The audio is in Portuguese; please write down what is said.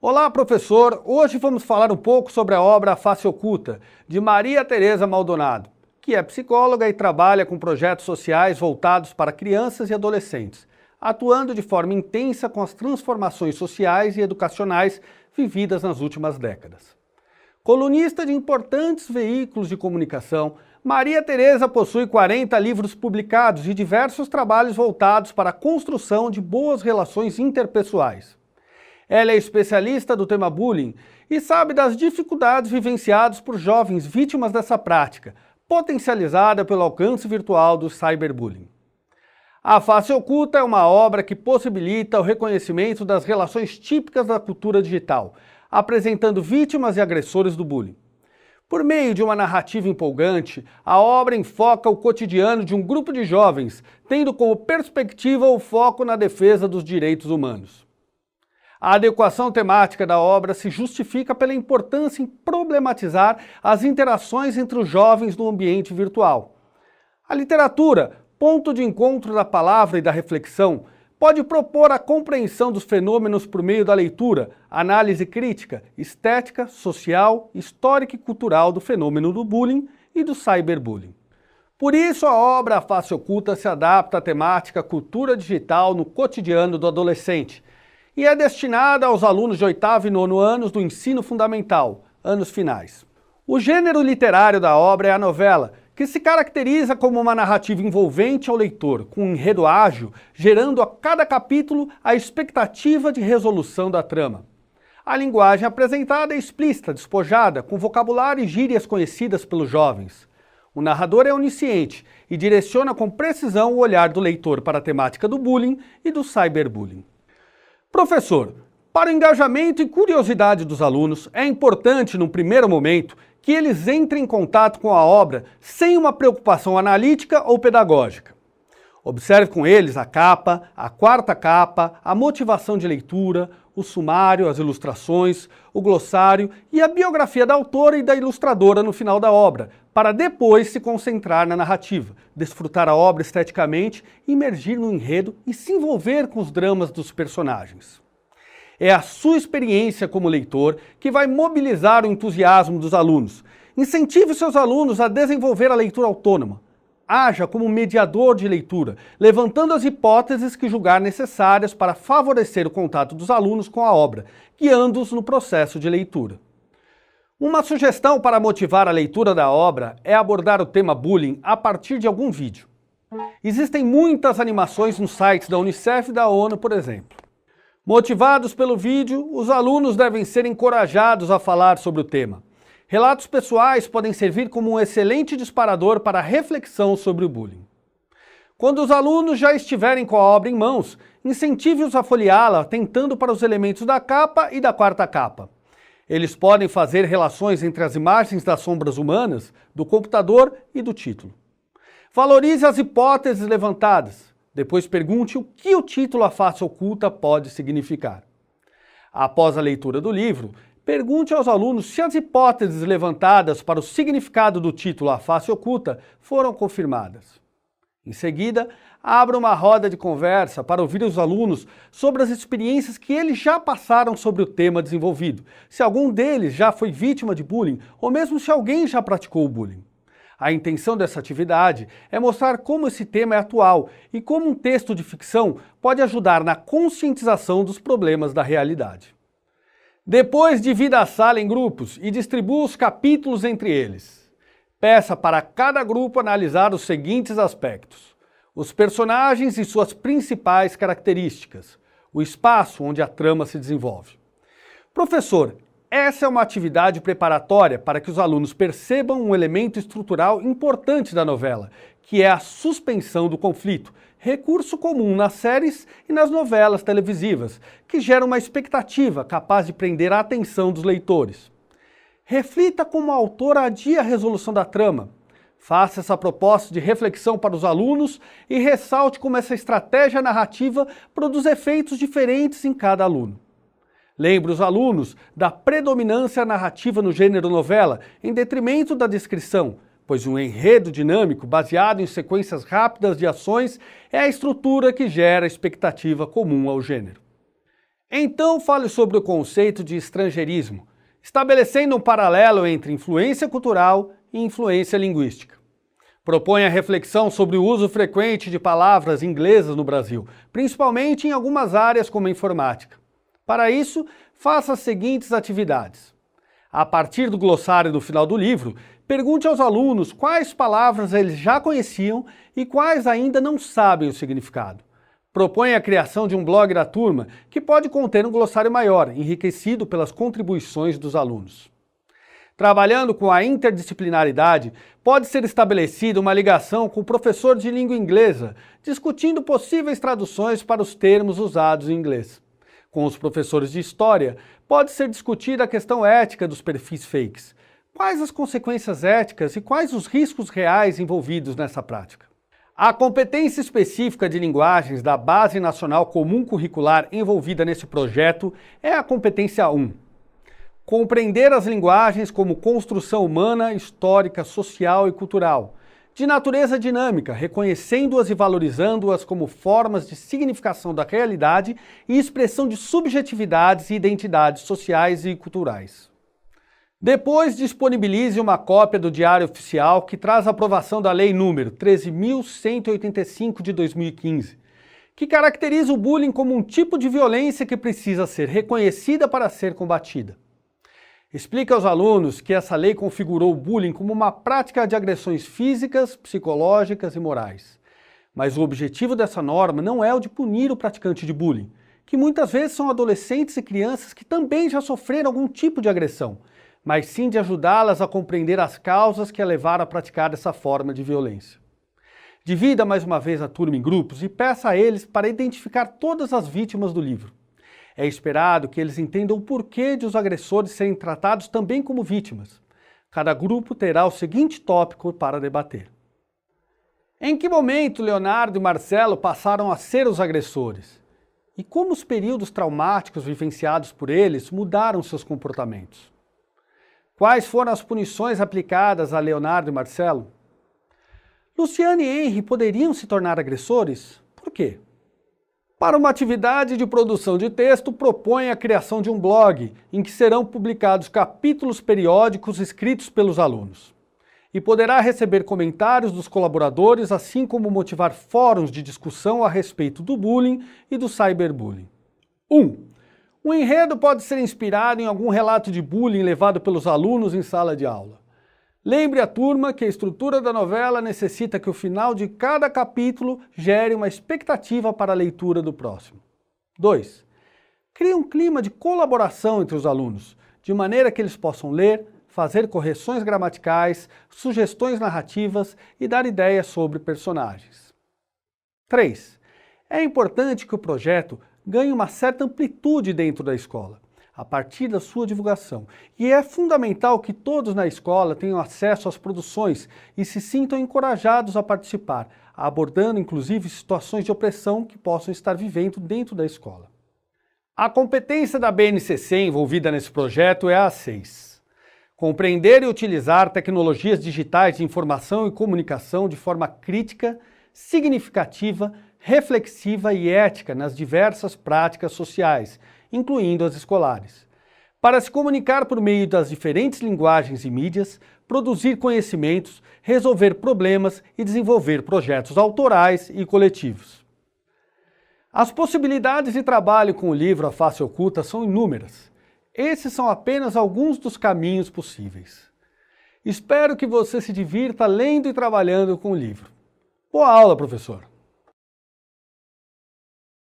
Olá, professor! Hoje vamos falar um pouco sobre a obra A Face Oculta, de Maria Tereza Maldonado, que é psicóloga e trabalha com projetos sociais voltados para crianças e adolescentes, atuando de forma intensa com as transformações sociais e educacionais vividas nas últimas décadas. Colunista de importantes veículos de comunicação, Maria Tereza possui 40 livros publicados e diversos trabalhos voltados para a construção de boas relações interpessoais. Ela é especialista do tema bullying e sabe das dificuldades vivenciadas por jovens vítimas dessa prática, potencializada pelo alcance virtual do cyberbullying. A Face Oculta é uma obra que possibilita o reconhecimento das relações típicas da cultura digital, apresentando vítimas e agressores do bullying. Por meio de uma narrativa empolgante, a obra enfoca o cotidiano de um grupo de jovens, tendo como perspectiva o foco na defesa dos direitos humanos. A adequação temática da obra se justifica pela importância em problematizar as interações entre os jovens no ambiente virtual. A literatura, ponto de encontro da palavra e da reflexão, pode propor a compreensão dos fenômenos por meio da leitura, análise crítica, estética, social, histórica e cultural do fenômeno do bullying e do cyberbullying. Por isso, a obra A Face Oculta se adapta à temática cultura digital no cotidiano do adolescente, e é destinada aos alunos de 8º e 9º anos do ensino fundamental, anos finais. O gênero literário da obra é a novela, que se caracteriza como uma narrativa envolvente ao leitor, com um enredo ágil, gerando a cada capítulo a expectativa de resolução da trama. A linguagem apresentada é explícita, despojada, com vocabulário e gírias conhecidas pelos jovens. O narrador é onisciente e direciona com precisão o olhar do leitor para a temática do bullying e do cyberbullying. Professor, para o engajamento e curiosidade dos alunos, é importante, num primeiro momento, que eles entrem em contato com a obra sem uma preocupação analítica ou pedagógica. Observe com eles a capa, a quarta capa, a motivação de leitura, o sumário, as ilustrações, o glossário e a biografia da autora e da ilustradora no final da obra, para depois se concentrar na narrativa, desfrutar a obra esteticamente, imergir no enredo e se envolver com os dramas dos personagens. É a sua experiência como leitor que vai mobilizar o entusiasmo dos alunos. Incentive seus alunos a desenvolver a leitura autônoma. Haja como mediador de leitura, levantando as hipóteses que julgar necessárias para favorecer o contato dos alunos com a obra, guiando-os no processo de leitura. Uma sugestão para motivar a leitura da obra é abordar o tema bullying a partir de algum vídeo. Existem muitas animações nos sites da Unicef e da ONU, por exemplo. Motivados pelo vídeo, os alunos devem ser encorajados a falar sobre o tema. Relatos pessoais podem servir como um excelente disparador para a reflexão sobre o bullying. Quando os alunos já estiverem com a obra em mãos, incentive-os a folheá-la atentando para os elementos da capa e da quarta capa. Eles podem fazer relações entre as imagens das sombras humanas, do computador e do título. Valorize as hipóteses levantadas. Depois pergunte o que o título A Face Oculta pode significar. Após a leitura do livro, pergunte aos alunos se as hipóteses levantadas para o significado do título A Face Oculta foram confirmadas. Em seguida, abra uma roda de conversa para ouvir os alunos sobre as experiências que eles já passaram sobre o tema desenvolvido, se algum deles já foi vítima de bullying ou mesmo se alguém já praticou o bullying. A intenção dessa atividade é mostrar como esse tema é atual e como um texto de ficção pode ajudar na conscientização dos problemas da realidade. Depois, divida a sala em grupos e distribua os capítulos entre eles. Peça para cada grupo analisar os seguintes aspectos: os personagens e suas principais características, o espaço onde a trama se desenvolve. Professor, essa é uma atividade preparatória para que os alunos percebam um elemento estrutural importante da novela, que é a suspensão do conflito, recurso comum nas séries e nas novelas televisivas, que gera uma expectativa capaz de prender a atenção dos leitores. Reflita como a autora adia a resolução da trama. Faça essa proposta de reflexão para os alunos e ressalte como essa estratégia narrativa produz efeitos diferentes em cada aluno. Lembre os alunos da predominância narrativa no gênero novela, em detrimento da descrição, pois um enredo dinâmico baseado em sequências rápidas de ações é a estrutura que gera a expectativa comum ao gênero. Então fale sobre o conceito de estrangeirismo, estabelecendo um paralelo entre influência cultural e influência linguística. Propõe a reflexão sobre o uso frequente de palavras inglesas no Brasil, principalmente em algumas áreas como a informática. Para isso, faça as seguintes atividades. A partir do glossário do final do livro, pergunte aos alunos quais palavras eles já conheciam e quais ainda não sabem o significado. Propõe a criação de um blog da turma que pode conter um glossário maior, enriquecido pelas contribuições dos alunos. Trabalhando com a interdisciplinaridade, pode ser estabelecida uma ligação com o professor de língua inglesa, discutindo possíveis traduções para os termos usados em inglês. Com os professores de história, pode ser discutida a questão ética dos perfis fakes. Quais as consequências éticas e quais os riscos reais envolvidos nessa prática? A competência específica de linguagens da Base Nacional Comum Curricular envolvida nesse projeto é a competência 1. Compreender as linguagens como construção humana, histórica, social e cultural, de natureza dinâmica, reconhecendo-as e valorizando-as como formas de significação da realidade e expressão de subjetividades e identidades sociais e culturais. Depois, disponibilize uma cópia do Diário Oficial que traz a aprovação da Lei nº 13.185 de 2015, que caracteriza o bullying como um tipo de violência que precisa ser reconhecida para ser combatida. Explique aos alunos que essa lei configurou o bullying como uma prática de agressões físicas, psicológicas e morais. Mas o objetivo dessa norma não é o de punir o praticante de bullying, que muitas vezes são adolescentes e crianças que também já sofreram algum tipo de agressão, mas sim de ajudá-las a compreender as causas que a levaram a praticar essa forma de violência. Divida mais uma vez a turma em grupos e peça a eles para identificar todas as vítimas do livro. É esperado que eles entendam o porquê de os agressores serem tratados também como vítimas. Cada grupo terá o seguinte tópico para debater. Em que momento Leonardo e Marcelo passaram a ser os agressores? E como os períodos traumáticos vivenciados por eles mudaram seus comportamentos? Quais foram as punições aplicadas a Leonardo e Marcelo? Luciano e Henry poderiam se tornar agressores? Por quê? Para uma atividade de produção de texto, propõe a criação de um blog, em que serão publicados capítulos periódicos escritos pelos alunos. E poderá receber comentários dos colaboradores, assim como motivar fóruns de discussão a respeito do bullying e do cyberbullying. 1. O enredo pode ser inspirado em algum relato de bullying levado pelos alunos em sala de aula. Lembre a turma que a estrutura da novela necessita que o final de cada capítulo gere uma expectativa para a leitura do próximo. 2. Crie um clima de colaboração entre os alunos, de maneira que eles possam ler, fazer correções gramaticais, sugestões narrativas e dar ideias sobre personagens. 3. É importante que o projeto ganhe uma certa amplitude dentro da escola, a partir da sua divulgação. E é fundamental que todos na escola tenham acesso às produções e se sintam encorajados a participar, abordando inclusive situações de opressão que possam estar vivendo dentro da escola. A competência da BNCC envolvida nesse projeto é a 6. Compreender e utilizar tecnologias digitais de informação e comunicação de forma crítica, significativa, reflexiva e ética nas diversas práticas sociais, incluindo as escolares. Para se comunicar por meio das diferentes linguagens e mídias, produzir conhecimentos, resolver problemas e desenvolver projetos autorais e coletivos. As possibilidades de trabalho com o livro A Face Oculta são inúmeras. Esses são apenas alguns dos caminhos possíveis. Espero que você se divirta lendo e trabalhando com o livro. Boa aula, professor!